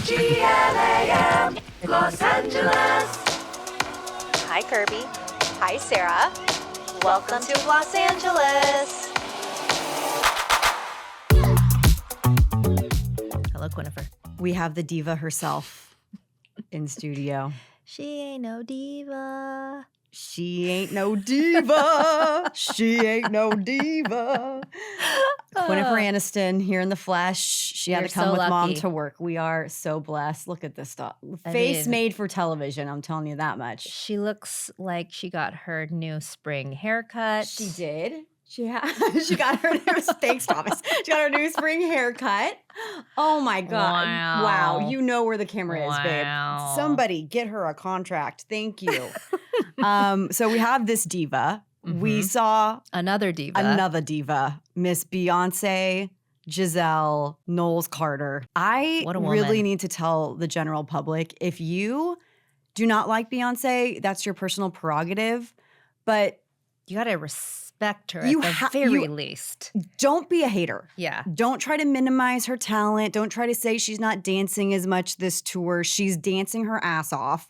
GLAM, Los Angeles. Hi, Kirby. Hi, Sarah. Welcome to Los Angeles. Hello, Quinnifer. We have the diva herself in studio. She ain't no diva. She ain't no diva. She ain't no diva. Quinnifer Aniston here in the flesh. She had You're to come so with mom lucky. to work. We are so blessed. Look at this stuff. Face made for television. I'm telling you that much. She looks like she got her new spring haircut. She did. She got her new thanks, Thomas. She got her new spring haircut. Oh my God. Wow. You know where the camera is, babe. Somebody get her a contract. Thank you. So we have this diva. We saw Another diva. Miss Beyonce Knowles-Carter. I What a really woman. need to tell the general public, if you do not like Beyonce, that's your personal prerogative. But You gotta respect her You at the ha- very you- least. don't be a hater. Yeah. Don't try to minimize her talent. Don't try to say she's not dancing as much this tour. She's dancing her ass off.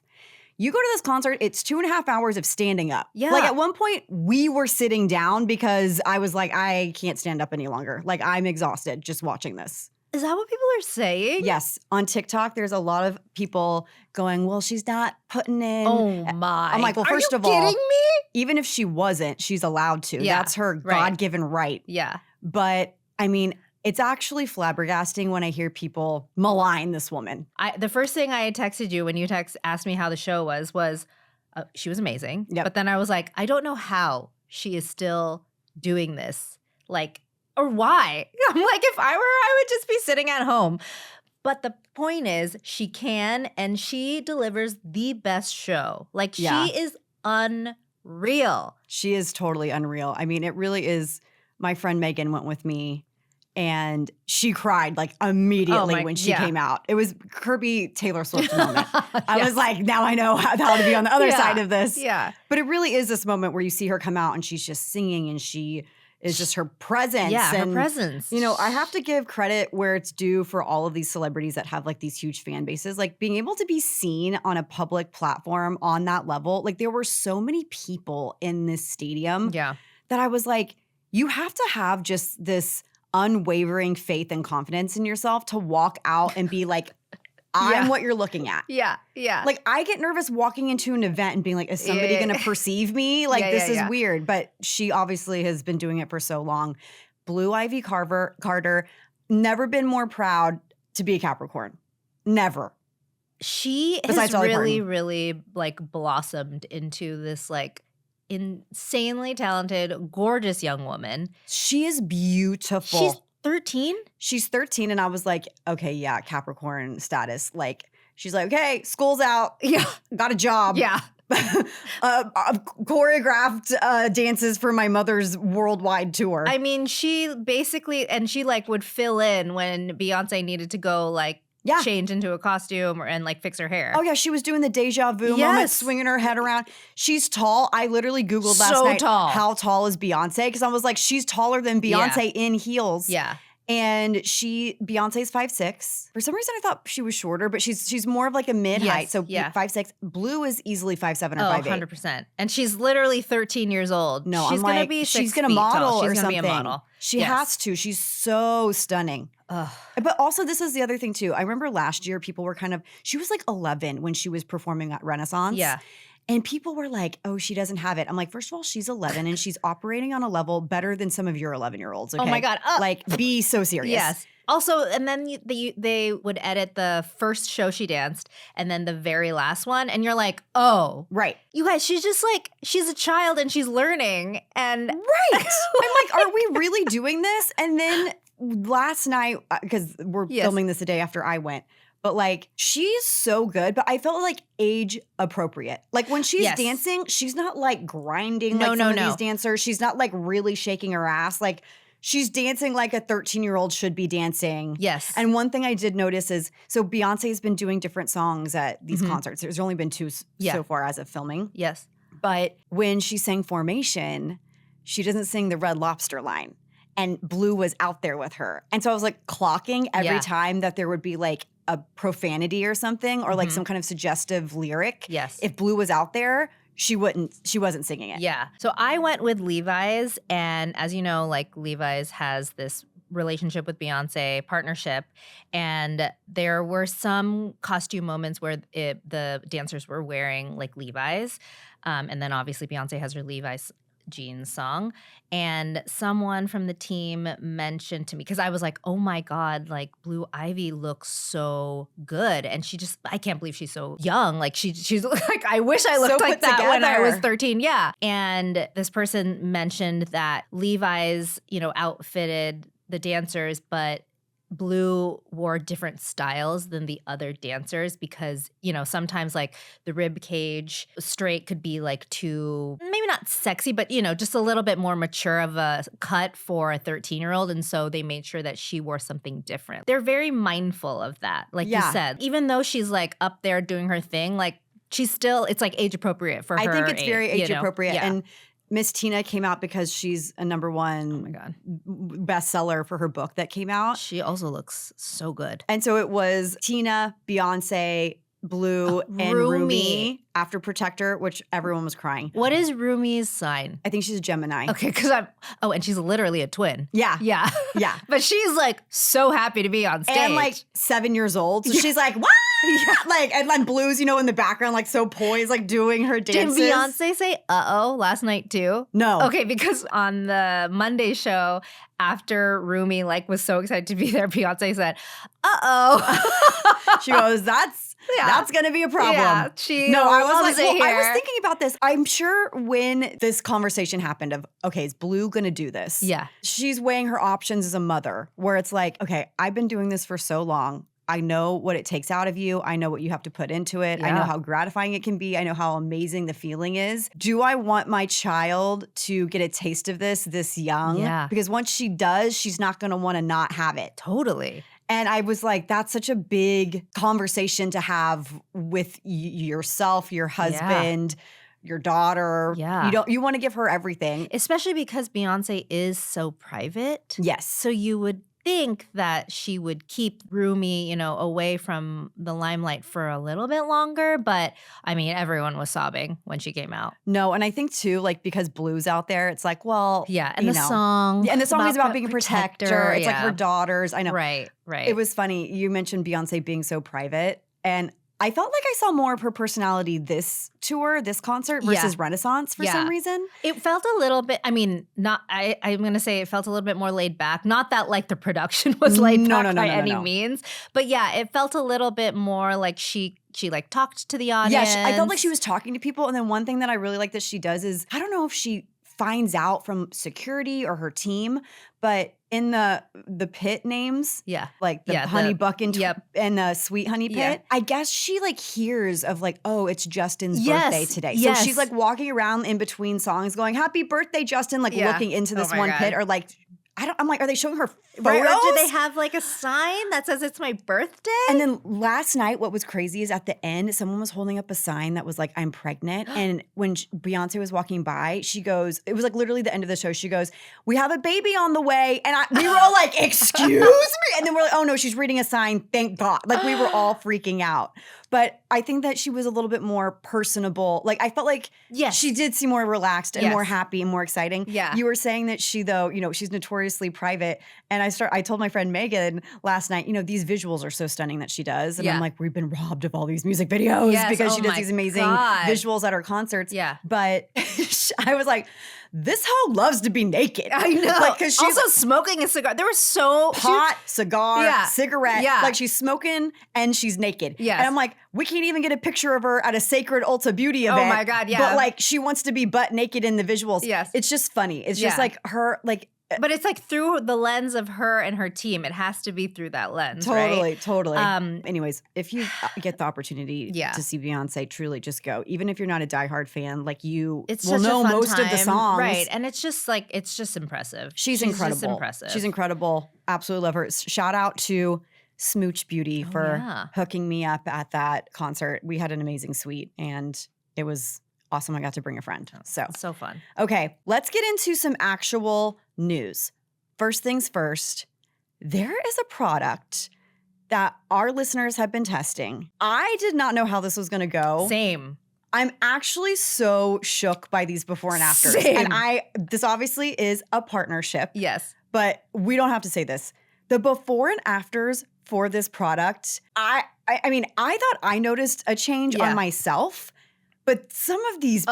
You go to this concert, it's 2.5 hours of standing up. Yeah. Like at one point, we were sitting down because I was like, I can't stand up any longer. Like I'm exhausted just watching this. Is that what people are saying? Yes. On TikTok, there's a lot of people going, well, she's not putting in. Oh my. I'm like, well, first Are of you all, kidding me? even if she wasn't, she's allowed to. Yeah, That's her right. God-given right. Yeah. But I mean, it's actually flabbergasting when I hear people malign this woman. The first thing I had texted you when you asked me how the show was she was amazing. Yep. But then I was like, I don't know how she is still doing this. Like, or why? I'm like, if I were her, I would just be sitting at home. But the point is, she can, and she delivers the best show. Like, Yeah. she is unreal. She is totally unreal. I mean, it really is. My friend Megan went with me and she cried like immediately when she came out. It was Kirby Taylor Swift moment. I was like, now I know how to be on the other side of this. Yeah. But it really is this moment where you see her come out and she's just singing and she is just her presence. Yeah, her and, presence. You know, I have to give credit where it's due for all of these celebrities that have like these huge fan bases. Like being able to be seen on a public platform on that level. Like there were so many people in this stadium Yeah. that I was like, you have to have just this unwavering faith and confidence in yourself to walk out and be like, I'm Yeah. what you're looking at. Yeah. Yeah. Like I get nervous walking into an event and being like, is somebody Yeah. going to perceive me? Like Yeah, this is yeah. weird. But she obviously has been doing it for so long. Blue Ivy Carter, never been more proud to be a Capricorn. Never. She Besides has Dolly really, Parton. really like blossomed into this like insanely talented, gorgeous young woman. She is beautiful. She's 13. She's 13 and I was like, okay, yeah, Capricorn status. Like, she's like, okay, school's out. Yeah. Got a job. Yeah. Choreographed dances for my mother's worldwide tour. I mean, she basically, and she like would fill in when Beyonce needed to go like Yeah. change into a costume and like fix her hair. Oh yeah, she was doing the deja vu moment, Yes. swinging her head around. She's tall. I literally Googled last So night, tall. how tall is Beyonce? Because I was like, she's taller than Beyonce in heels. Yeah. And Beyonce's 5'6". For some reason, I thought she was shorter, but she's more of like a mid height. Yes, So yeah. 5'6". Blue is easily 5'7" or Oh, 5'8". 100%. And she's literally 13 years old. No, she's I'm gonna like, be she's 6 gonna feet model tall. or She's something. gonna be a model. She Yes. has to. She's so stunning. Ugh. But also, this is the other thing too. I remember last year, people were she was like 11 when she was performing at Renaissance. Yeah. And people were like, oh, she doesn't have it. I'm like, first of all, she's 11 and she's operating on a level better than some of your 11-year-olds. Okay? Oh my God. Like, be so serious. Yes. Also, and then they would edit the first show she danced and then the very last one. And you're like, oh. Right. You guys, she's just like, she's a child and she's learning. And Right. I'm like, are we really doing this? And then last night, because we're Yes. filming this the day after I went, but like, she's so good, but I felt like age appropriate. Like when she's Yes. dancing, she's not like grinding No, like no, some of no. these dancers. She's not like really shaking her ass. Like she's dancing like a 13-year-old should be dancing. yes. And one thing I did notice is, so Beyonce's been doing different songs at these Mhm. concerts. There's only been 2 Yeah. so far as of filming. yes. But when she sang Formation, she doesn't sing the Red Lobster line. and Blue was out there with her. And so I was like clocking every time that there would be like a profanity or something or like some kind of suggestive lyric. Yes. If Blue was out there, she wasn't singing it. Yeah. So I went with Levi's, and as you know, like Levi's has this relationship with Beyonce partnership, and there were some costume moments where the dancers were wearing like Levi's, and then obviously Beyonce has her Levi's jeans song, and someone from the team mentioned to me, because I was like, oh my God, like Blue Ivy looks so good, and I can't believe she's so young. Like she's like, I wish I looked like that when I was 13. Yeah. And this person mentioned that Levi's, outfitted the dancers, but Blue wore different styles than the other dancers because, sometimes like the rib cage straight could be like too, maybe not sexy, but, just a little bit more mature of a cut for a 13-year-old. And so they made sure that she wore something different. They're very mindful of that. Like you said, even though she's like up there doing her thing, like she's still, it's like age appropriate for her. I think it's very age appropriate. Yeah. And Miss Tina came out because she's a #1 bestseller for her book that came out. She also looks so good. And so it was Tina, Beyonce, Blue, and Rumi after Protector, which everyone was crying. What is Rumi's sign? I think she's a Gemini. Okay, because and she's literally a twin. Yeah. Yeah. Yeah. But she's like so happy to be on stage. And like 7 years old. So she's like, what? Yeah. Like, and then Blue's, in the background, like so poised, like doing her dances. Did Beyonce say uh-oh last night too? No. Okay, because on the Monday show, after Rumi like was so excited to be there, Beyonce said, uh-oh. She goes, that's going to be a problem. Yeah, I was like, I was here. thinking about this. I'm sure when this conversation happened of, okay, is Blue going to do this? Yeah. She's weighing her options as a mother where it's like, okay, I've been doing this for so long. I know what it takes out of you. I know what you have to put into it. I know how gratifying it can be. I know how amazing the feeling is. Do I want my child to get a taste of this young? Yeah. Because once she does, she's not going to want to not have it. Totally. And I was like, that's such a big conversation to have with yourself, your husband, your daughter. Yeah. You want to give her everything. Especially because Beyonce is so private. Yes. So you would think that she would keep Rumi, away from the limelight for a little bit longer. But I mean, everyone was sobbing when she came out. No, and I think too, like because Blue's out there, it's like, well, yeah, and the song, yeah, and the song is about being a protector. It's like her daughters. I know, right. It was funny. You mentioned Beyonce being so private, and I felt like I saw more of her personality this tour, this concert versus Renaissance for some reason. It felt a little bit, I'm going to say it felt a little bit more laid back. Not that like the production was laid back by any means. But yeah, it felt a little bit more like she like talked to the audience. Yeah, I felt like she was talking to people. And then one thing that I really like that she does is, I don't know if she finds out from security or her team, but in the pit names, like the Honey Buck and the Sweet Honey Pit, I guess she like hears of like, oh, it's Justin's birthday today. So she's like walking around in between songs going, happy birthday, Justin, like looking into this one pit or like, I'm like, are they showing her photos? Right, or do they have like a sign that says it's my birthday? And then last night, what was crazy is at the end, someone was holding up a sign that was like, I'm pregnant. And when Beyonce was walking by, she goes, it was like literally the end of the show. She goes, we have a baby on the way. And we were all like, excuse me? And then we're like, oh no, she's reading a sign. Thank God. Like we were all freaking out. But I think that she was a little bit more personable. Like I felt like she did seem more relaxed and more happy and more exciting. Yeah. You were saying that she though, she's notoriously private. And I told my friend Megan last night, these visuals are so stunning that she does. And I'm like, we've been robbed of all these music videos because she does these amazing visuals at her concerts. Yeah. But I was like, this hoe loves to be naked. I know. Like, cause she's also smoking a cigar. There was cigar, cigarette. Yeah. Like she's smoking and she's naked. Yeah. And I'm like, we can't even get a picture of her at a sacred Ulta Beauty event. Oh my God, yeah. But like she wants to be butt naked in the visuals. Yes. It's just funny. It's just like her, like. But it's like through the lens of her and her team. It has to be through that lens, Totally. right? Anyways, if you get the opportunity to see Beyonce, truly just go. Even if you're not a diehard fan, like will know most of the songs. Right. And it's just impressive. She's incredible. Just impressive. She's incredible. Absolutely love her. Shout out to Smooch Beauty for hooking me up at that concert. We had an amazing suite and it was awesome. I got to bring a friend. So fun. Okay, let's get into some actual news. first things first, there is a product that our listeners have been testing. I did not know how this was going to go. Same. I'm actually so shook by these before and afters. Same. And this obviously is a partnership. Yes. But we don't have to say this. The before and afters for this product, I mean, I thought I noticed a change on myself, but some of these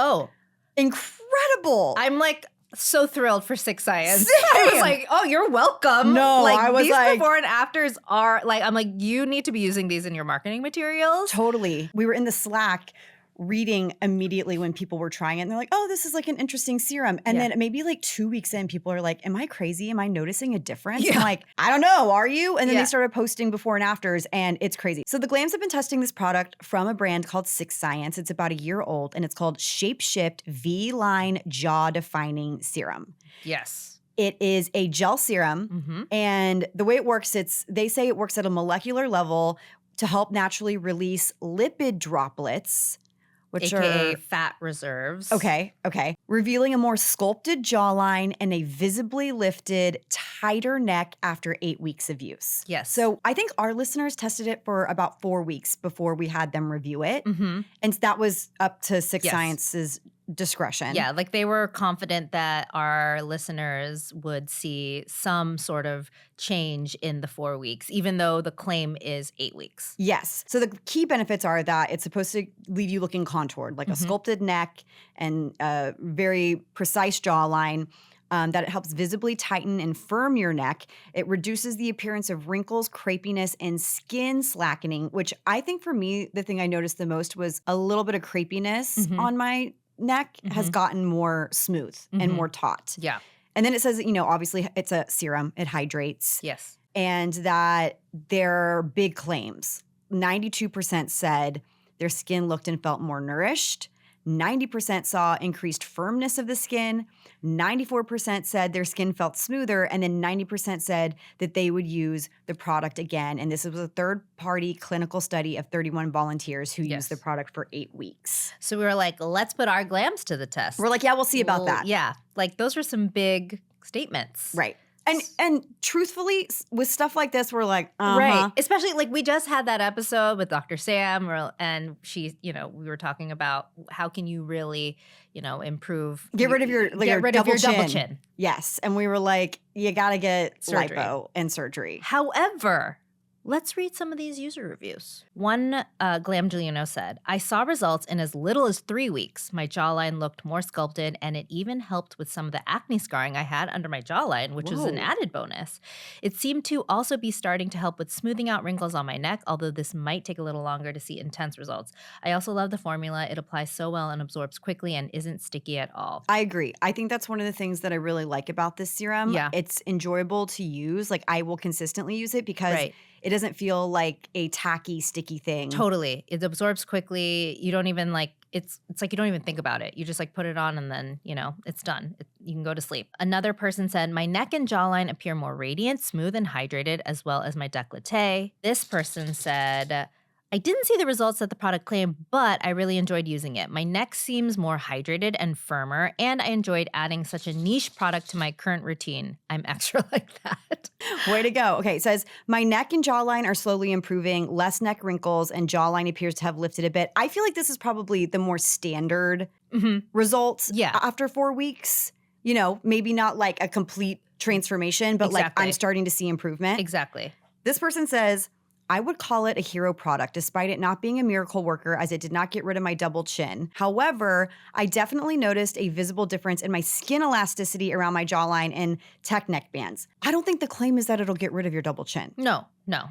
incredible. I'm like so thrilled for SickScience. Same. I was like, oh, you're welcome. No, like, I was these like- before and afters are like, I'm like, you need to be using these in your marketing materials. Totally. We were in the Slack reading immediately when people were trying it. And they're like, oh, this is like an interesting serum. And then maybe like 2 weeks in, people are like, am I crazy? Am I noticing a difference? I'm like, I don't know. Are you? And then they started posting before and afters and it's crazy. So the Glams have been testing this product from a brand called SickScience. It's about a year old and it's called Shapeshift V-Line Jaw Defining Serum. Yes. It is a gel serum. And the way it works, they say it works at a molecular level to help naturally release lipid droplets, which AKA are fat reserves. Okay. Revealing a more sculpted jawline and a visibly lifted, tighter neck after 8 weeks of use. Yes. So I think our listeners tested it for about 4 weeks before we had them review it. And that was up to SickScience's discretion. Yeah, like they were confident that our listeners would see some sort of change in the 4 weeks, even though the claim is 8 weeks. Yes. So the key benefits are that it's supposed to leave you looking contoured, like a sculpted neck and a very precise jawline. That it helps visibly tighten and firm your neck. It reduces the appearance of wrinkles, crepiness, and skin slackening, which I think for me, the thing I noticed the most was a little bit of crepiness on my neck has gotten more smooth and more taut. Yeah. And then it says, obviously it's a serum. It hydrates. Yes. And that they're big claims. 92% said their skin looked and felt more nourished. 90% saw increased firmness of the skin. 94% said their skin felt smoother. And then 90% said that they would use the product again. And this was a third-party clinical study of 31 volunteers who used the product for 8 weeks. So we were like, let's put our glams to the test. We're like, yeah, we'll see about that. Yeah. Like those were some big statements. Right. And truthfully, with stuff like this, we're like, Right. Especially like we just had that episode with Dr. Sam and she, we were talking about how can you really, improve. Get rid of your double chin. Yes. And we were like, you got to get Surgery. lipo and surgery. However, let's read some of these user reviews. One Glam Giuliano said, I saw results in as little as 3 weeks. My jawline looked more sculpted, and it even helped with some of the acne scarring I had under my jawline, which was an added bonus. It seemed to also be starting to help with smoothing out wrinkles on my neck, although this might take a little longer to see intense results. I also love the formula. It applies so well and absorbs quickly and isn't sticky at all. I agree. I think that's one of the things that I really like about this serum. Yeah. It's enjoyable to use. Like I will consistently use it because it doesn't feel like a tacky, sticky thing. Totally. It absorbs quickly. You don't even it's like you don't even think about it. You just put it on and then, it's done. You can go to sleep. Another person said, my neck and jawline appear more radiant, smooth, and hydrated, as well as my décolleté. This person said, I didn't see the results that the product claimed, but I really enjoyed using it. My neck seems more hydrated and firmer, and I enjoyed adding such a niche product to my current routine. I'm extra like that. Way to go. Okay, it says, my neck and jawline are slowly improving, less neck wrinkles, and jawline appears to have lifted a bit. I feel like this is probably the more standard results after 4 weeks. Maybe not like a complete transformation, but like I'm starting to see improvement. Exactly. This person says, I would call it a hero product despite it not being a miracle worker as it did not get rid of my double chin. However, I definitely noticed a visible difference in my skin elasticity around my jawline and tech neck bands. I don't think the claim is that it'll get rid of your double chin. No,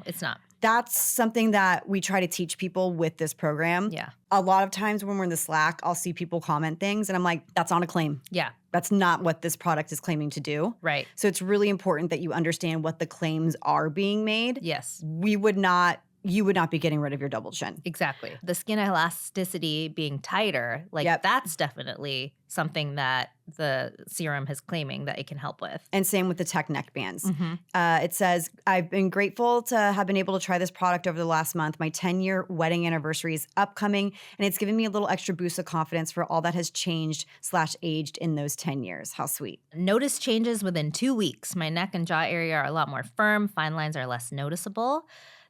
it's not. That's something that we try to teach people with this program. Yeah. A lot of times when we're in the Slack, I'll see people comment things and I'm like, that's not a claim. Yeah. That's not what this product is claiming to do. Right. So it's really important that you understand what the claims are being made. Yes. We would not you would not be getting rid of your double chin. Exactly. The skin elasticity being tighter, like that's definitely something that the serum is claiming that it can help with. And same with the tech neck bands. It says, I've been grateful to have been able to try this product over the last month. My 10-year wedding anniversary is upcoming, and it's given me a little extra boost of confidence for all that has changed/aged in those 10 years. How sweet. Notice changes within 2 weeks. My neck and jaw area are a lot more firm. Fine lines are less noticeable.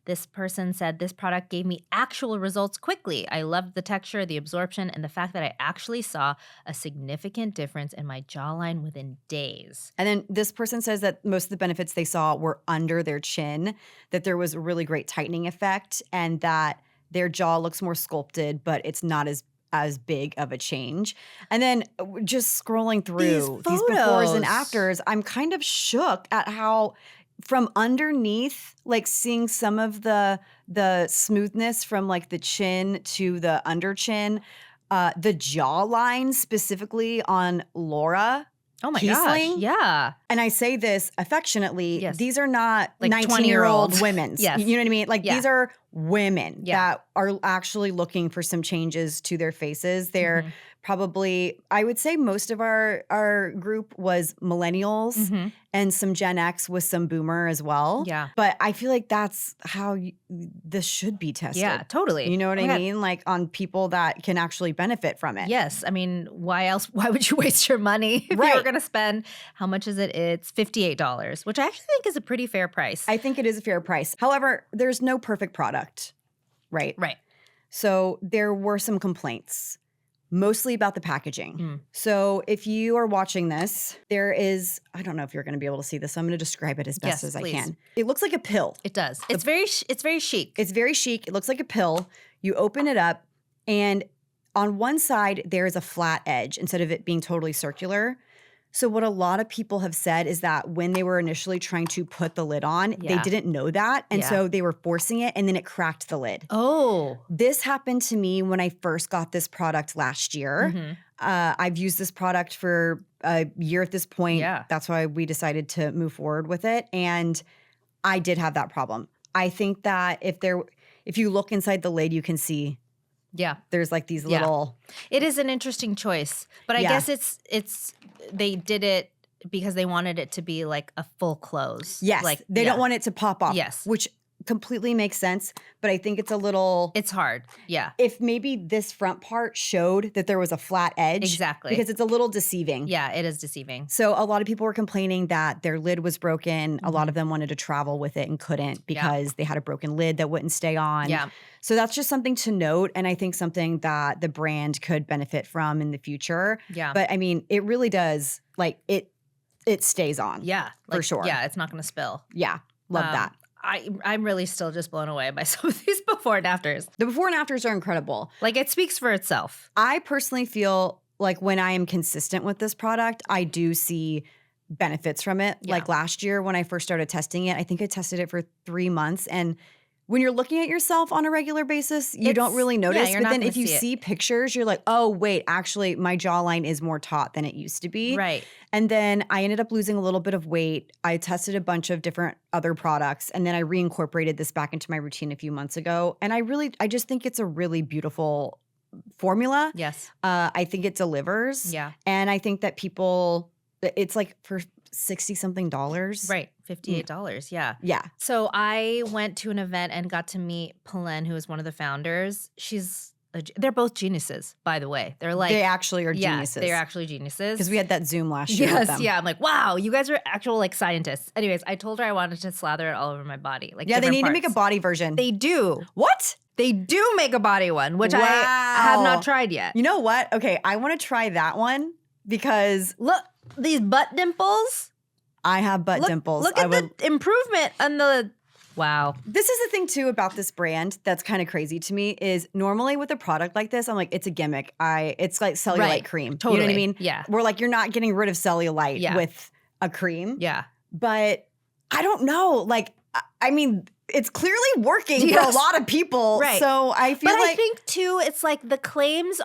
This person said this product gave me actual results quickly. I loved the texture, the absorption, and the fact that I actually saw a significant difference in my jawline within days. And then this person says that most of the benefits they saw were under their chin, that there was a really great tightening effect, and that their jaw looks more sculpted, but it's not as big of a change. And then just scrolling through these befores and afters, I'm kind of shook at how from underneath, like seeing some of the smoothness from like the chin to the under chin, the jawline specifically on Laura. Oh my Kiesling. gosh. Yeah. And I say this affectionately. Yes. These are not Like 19-year-old 20-year-olds. women. Yes. You know what I mean? Like these are women Yeah. that are actually looking for some changes to their faces. They're probably, I would say most of our group was millennials and some Gen X with some boomer as well. Yeah. But I feel like that's how this should be tested. Yeah, totally. You know what I mean? Like on people that can actually benefit from it. Yes. I mean, why else? Why would you waste your money if you were going to spend? How much is it? It's $58, which I actually think is a pretty fair price. I think it is a fair price. However, there's no perfect product, right? Right. So there were some complaints, mostly about the packaging. So if you are watching this, there is, I don't know if you're going to be able to see this, so I'm going to describe it as best as please. I can. It looks like a pill. It does. It's very chic. It's very chic. It looks like a pill. You open it up, and on one side, there is a flat edge instead of it being totally circular. So what a lot of people have said is that when they were initially trying to put the lid on, they didn't know that. And so they were forcing it, and then it cracked the lid. Oh. This happened to me when I first got this product last year. I've used this product for a year at this point. Yeah. That's why we decided to move forward with it. And I did have that problem. I think that if you look inside the lid, you can see there's like these little. It is an interesting choice, but I guess it's they did it because they wanted it to be like a full close. Yes, like they don't want it to pop off. Yes, which completely makes sense. But I think it's a little. It's hard. Yeah. If maybe this front part showed that there was a flat edge. Exactly. Because it's a little deceiving. Yeah, it is deceiving. So a lot of people were complaining that their lid was broken. A lot of them wanted to travel with it and couldn't because they had a broken lid that wouldn't stay on. Yeah. So that's just something to note. And I think something that the brand could benefit from in the future. Yeah. But I mean, it really does, like it stays on. Yeah. For sure. Yeah, it's not going to spill. Yeah. Love that. I'm really still just blown away by some of these before and afters. The before and afters are incredible. Like it speaks for itself. I personally feel like when I am consistent with this product, I do see benefits from it. Yeah. Like last year when I first started testing it, I think I tested it for 3 months. And when you're looking at yourself on a regular basis, you don't really notice. you're but not then gonna if you see pictures, you're like, oh, wait, actually, my jawline is more taut than it used to be. Right. And then I ended up losing a little bit of weight. I tested a bunch of different other products, and then I reincorporated this back into my routine a few months ago. And I just think it's a really beautiful formula. Yes. I think it delivers. Yeah. And I think that it's like for $60-something. Right. $58. Yeah. Yeah. So I went to an event and got to meet Pelen, who is one of the founders. They're both geniuses, by the way. They're like they actually are geniuses. They're actually geniuses. Because we had that Zoom last year with them. Yeah. I'm like, wow, you guys are actual like scientists. Anyways, I told her I wanted to slather it all over my body. Like, yeah, they different need to make a parts. body version. They do. What? They do make a body one, which I have not tried yet. You know what? Okay, I want to try that one because Look, these butt dimples. I have butt dimples. Look at the improvement on the. Wow. This is the thing too about this brand that's kind of crazy to me is normally with a product like this, I'm like, it's a gimmick. It's like cellulite cream. Totally. You know what I mean? Yeah. We're like, you're not getting rid of cellulite with a cream. Yeah. But I don't know. Like, I mean, it's clearly working for a lot of people. Right. So I feel I think too, it's like the claims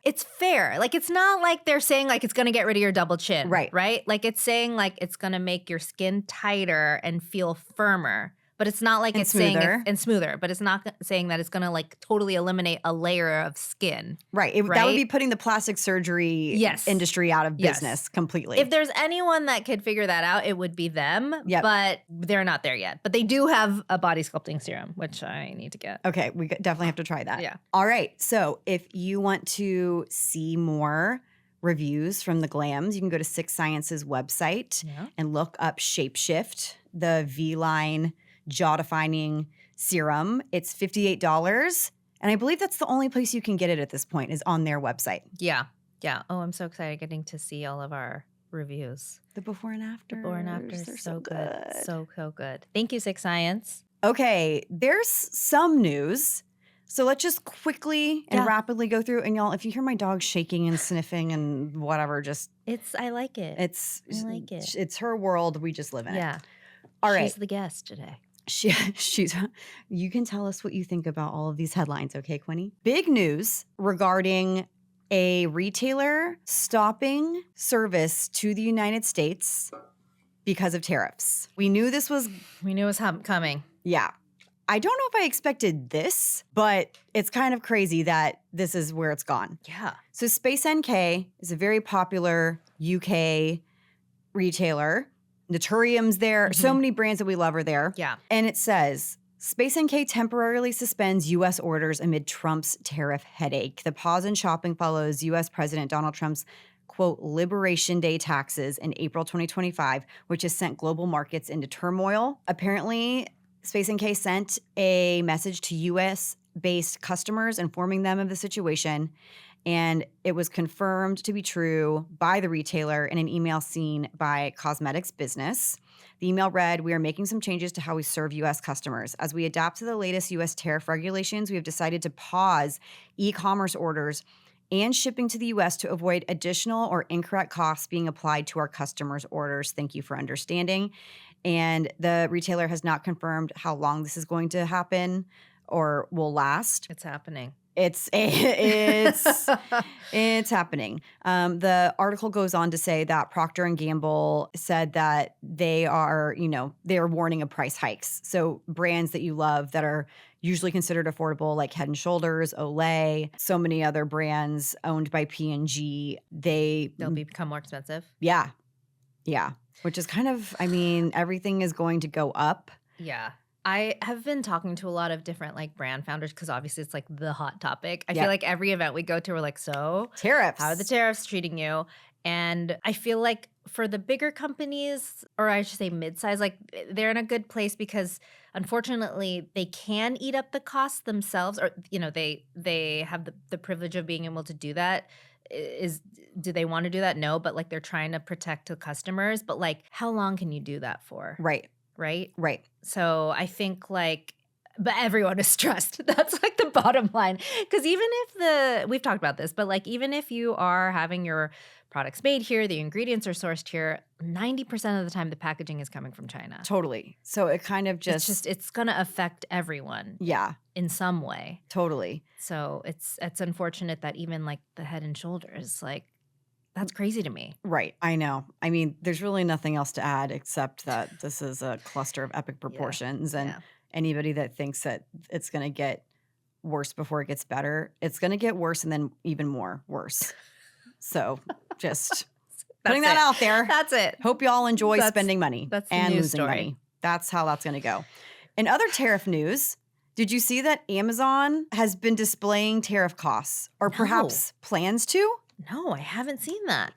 it's fair. Like it's not like they're saying like it's going to get rid of your double chin. Right. Right? Like it's saying like it's going to make your skin tighter and feel firmer. But it's not like And it's saying smoother. and smoother, but it's not saying that it's going to like totally eliminate a layer of skin. Right. That Right? would be putting the plastic surgery Yes. industry out of Yes. business completely. If there's anyone that could figure that out, it would be them. Yep. But they're not there yet. But they do have a body sculpting serum, which I need to get. Okay, we definitely have to try that. Yeah. All right. So if you want to see more reviews from the glams, you can go to SickScience's website Yeah. and look up Shapeshift, the V-line jaw-defining serum. It's $58. And I believe that's the only place you can get it at this point is on their website. Yeah. Yeah. Oh, I'm so excited getting to see all of our reviews. The before and after. Before and after. So good. So good. Thank you, SickScience. Okay, there's some news. So let's just quickly and Yeah. rapidly go through. And y'all, if you hear my dog shaking and sniffing and whatever, just I like it. I like it. It's her world. We just live in it. Yeah. All right. She's the guest today. She's. You can tell us what you think about all of these headlines, okay, Quinny? Big news regarding a retailer stopping service to the United States because of tariffs. We knew this was, We knew it was coming. yeah. I don't know if I expected this, but it's kind of crazy that this is where it's gone. Yeah. So Space NK is a very popular UK retailer. Naturium's there. So many brands that we love are there. Yeah. And it says, Space NK temporarily suspends U.S. orders amid Trump's tariff headache. The pause in shopping follows U.S. President Donald Trump's, quote, Liberation Day taxes in April 2025, which has sent global markets into turmoil. Apparently, Space NK sent a message to U.S.-based customers informing them of the situation, and it was confirmed to be true by the retailer in an email seen by Cosmetics Business. The email read, "We are making some changes to how we serve U.S. customers. As we adapt to the latest U.S. tariff regulations, we have decided to pause e-commerce orders and shipping to the U.S. to avoid additional or incorrect costs being applied to our customers' orders. Thank you for understanding." And the retailer has not confirmed how long this is going to happen or will last. It's happening. It's happening. The article goes on to say that Procter and Gamble said that they are warning of price hikes. So brands that you love that are usually considered affordable, like Head and Shoulders, Olay, so many other brands owned by P&G, They'll become more expensive. yeah. Which is kind of, everything is going to go up. Yeah. I have been talking to a lot of different like brand founders because obviously it's like the hot topic. I Yep. feel like every event we go to, we're like, so Tariffs. how are the tariffs treating you? And I feel like for the bigger companies, or I should say mid-size, like they're in a good place because unfortunately they can eat up the costs themselves, or they have the privilege of being able to do that. Do they want to do that? No, but like they're trying to protect the customers. But like, how long can you do that for? Right. Right. So I think but everyone is stressed. That's like the bottom line. Because even if we've talked about this, but like even if you are having your products made here, the ingredients are sourced here, 90% of the time the packaging is coming from China. Totally. So it kind of It's going to affect everyone yeah, in some way. totally. So it's unfortunate that even like the Head and Shoulders, like that's crazy to me. Right. I know. There's really nothing else to add except that this is a cluster of epic proportions. And Yeah. anybody that thinks that it's going to get worse before it gets better, it's going to get worse and then even more worse. So just putting that it. out there. That's it. Hope y'all enjoy That's- spending money that's the and news losing story. money. That's how that's going to go. In other tariff news, did you see that Amazon has been displaying tariff costs or No. perhaps plans to? No, I haven't seen that.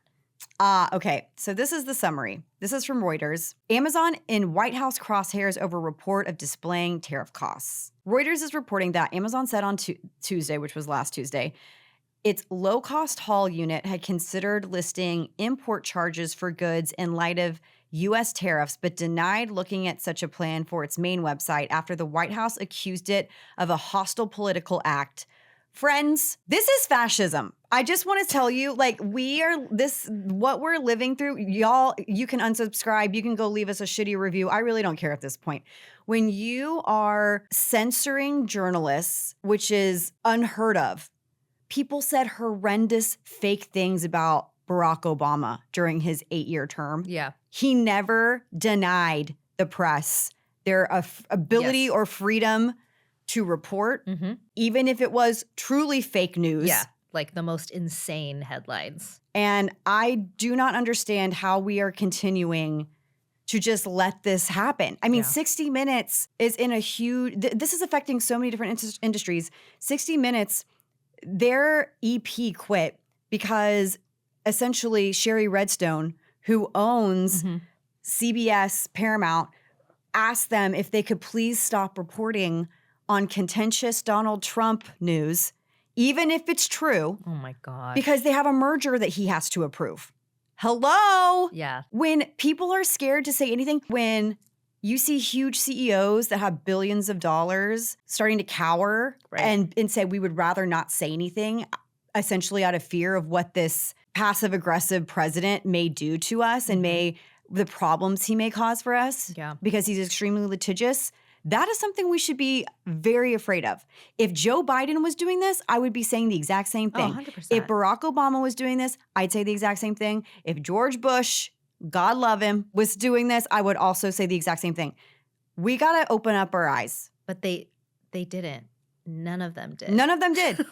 Okay. So this is the summary. This is from Reuters. Amazon in White House crosshairs over report of displaying tariff costs. Reuters is reporting that Amazon said on Tuesday, which was last Tuesday, its low-cost haul unit had considered listing import charges for goods in light of U.S. tariffs, but denied looking at such a plan for its main website after the White House accused it of a hostile political act. Friends, this is fascism. I just want to tell you, what we're living through, y'all, you can unsubscribe. You can go leave us a shitty review. I really don't care at this point. When you are censoring journalists, which is unheard of, people said horrendous fake things about Barack Obama during his 8-year term. Yeah. He never denied the press their ability Yes. or freedom to report, Mm-hmm. even if it was truly fake news. Yeah, like the most insane headlines. And I do not understand how we are continuing to just let this happen. I mean, Yeah. 60 Minutes is in a huge, this is affecting so many different industries. 60 Minutes, their EP quit because essentially Sherry Redstone, who owns Mm-hmm. CBS Paramount, asked them if they could please stop reporting on contentious Donald Trump news, even if it's true, Oh my God. because they have a merger that he has to approve. Hello? Yeah. When people are scared to say anything, when you see huge CEOs that have billions of dollars starting to cower Right. and say we would rather not say anything, essentially out of fear of what this passive aggressive president may do to us and the problems he may cause for us Yeah. because he's extremely litigious. That is something we should be very afraid of. If Joe Biden was doing this, I would be saying the exact same Oh, thing. 100%. If Barack Obama was doing this, I'd say the exact same thing. If George Bush, God love him, was doing this, I would also say the exact same thing. We got to open up our eyes. But they didn't. None of them did. None of them did.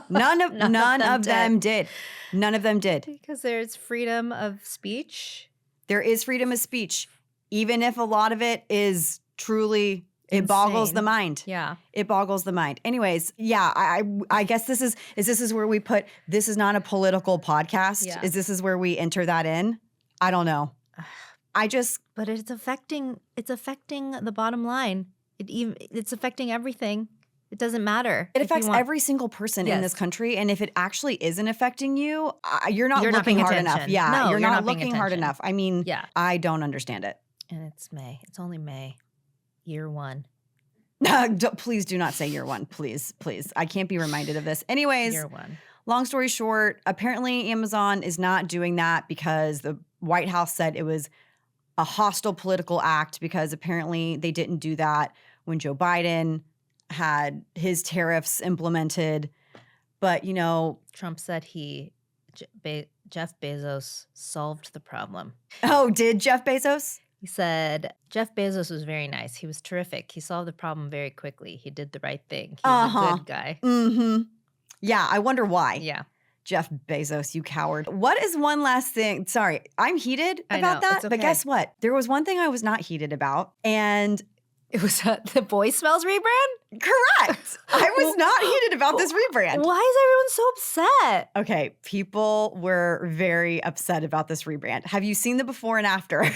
None of them did. None of them did. Because there's freedom of speech. There is freedom of speech, even if a lot of it is truly, it boggles the Insane. mind. Yeah. It boggles the mind. Anyways, yeah, I guess this is where we put, this is not a political podcast. Yeah. This is where we enter that in? I don't know. But it's affecting the bottom line. It's affecting everything. It doesn't matter. It if you affects want- every single person in this Yes. country. And if it actually isn't affecting you, you're not You're not looking paying hard enough. attention. Yeah, No, you're not paying looking hard attention. enough. I mean, Yeah. I don't understand it. And it's May. It's only May. Year 1. Please do not say year one. Please, please. I can't be reminded of this. Anyways, Year 1. long story short, apparently Amazon is not doing that because the White House said it was a hostile political act because apparently they didn't do that when Joe Biden had his tariffs implemented. But, you know, Trump said Jeff Bezos solved the problem. oh, did Jeff Bezos? He said, Jeff Bezos was very nice. He was terrific. He solved the problem very quickly. He did the right thing. He's a good guy. Mm-hmm. Yeah, I wonder why. Yeah. Jeff Bezos, you coward. What is one last thing? Sorry, I'm heated I about know, that. it's But okay. guess what? There was one thing I was not heated about. And It was the Boy Smells rebrand? correct. I was not heated about this rebrand. Why is everyone so upset? Okay, people were very upset about this rebrand. Have you seen the before and after?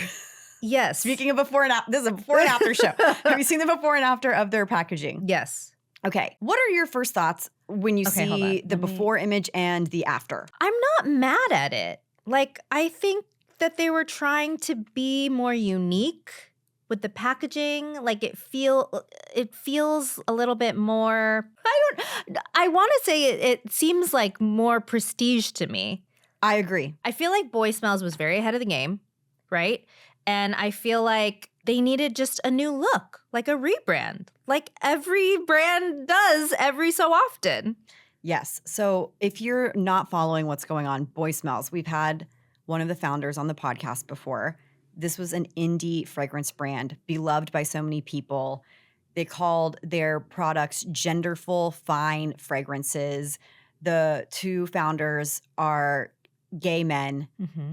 Yes. Speaking of before and after, this is a before and after show. Have you seen the before and after of their packaging? Yes. Okay, what are your first thoughts when you Okay, hold see on. the Let me- before image and the after? I'm not mad at it. Like, I think that they were trying to be more unique with the packaging. Like, it feels a little bit more, I want to say it seems like more prestige to me. I agree. I feel like Boy Smells was very ahead of the game, right? And I feel like they needed just a new look, like a rebrand, like every brand does every so often. Yes. So if you're not following what's going on, Boy Smells, we've had one of the founders on the podcast before. This was an indie fragrance brand beloved by so many people. They called their products genderful, fine fragrances. The two founders are gay men. Mm-hmm.